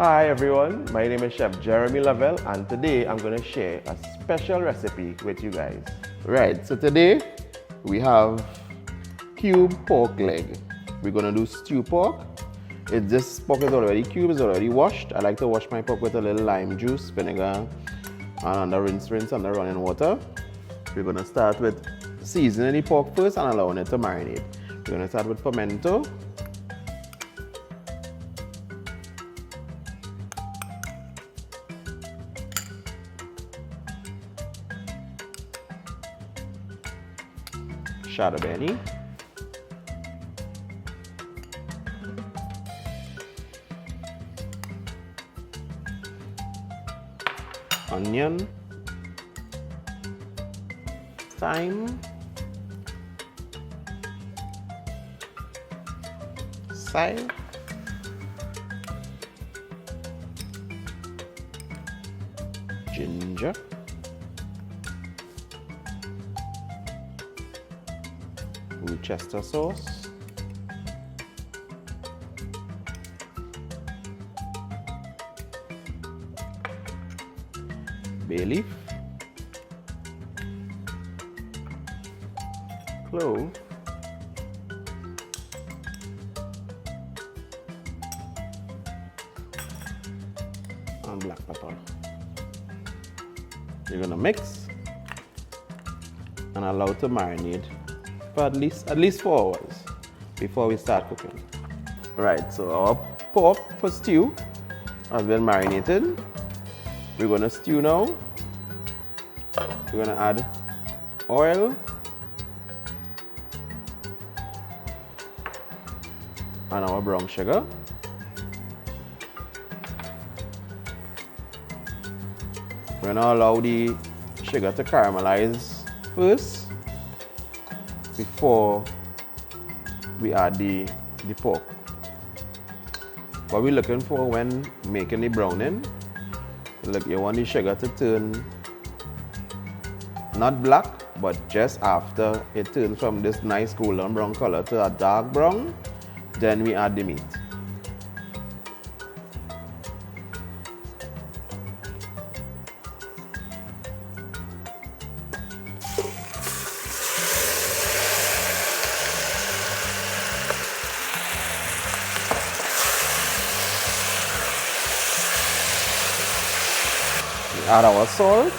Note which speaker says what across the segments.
Speaker 1: Hi everyone, my name is Chef Jeremy Lovell and today I'm going to share a special recipe with you guys. Right, so today we have cube pork leg. We're going to do stew pork. This pork is already cubed, it's already washed. I like to wash my pork with a little lime juice, vinegar, and under rinse under running water. We're going to start with seasoning the pork first and allowing it to marinate. We're going to start with pimento. Chadon Beni, onion, thyme, chive, ginger, Worcestershire sauce, bay leaf, clove, and black pepper. You're gonna mix and allow it to marinate for at least 4 hours before we start cooking. Right, so our pork for stew has been marinated. We're gonna stew now. We're gonna add oil, and our brown sugar. We're gonna allow the sugar to caramelize first before we add the pork. What we're looking for when making the browning, look, you want the sugar to turn not black, but just after it turns from this nice golden brown color to a dark brown, then we add the meat. Add our salt,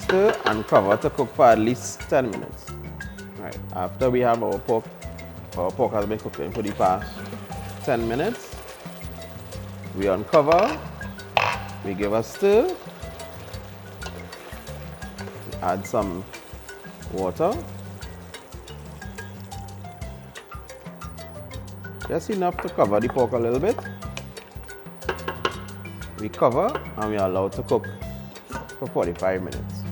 Speaker 1: stir and cover to cook for at least 10 minutes. Right, after we have our pork has been cooking for the past 10 minutes. We uncover, we give a stir, add some water, just enough to cover the pork a little bit. We cover and we are allowed to cook for 45 minutes.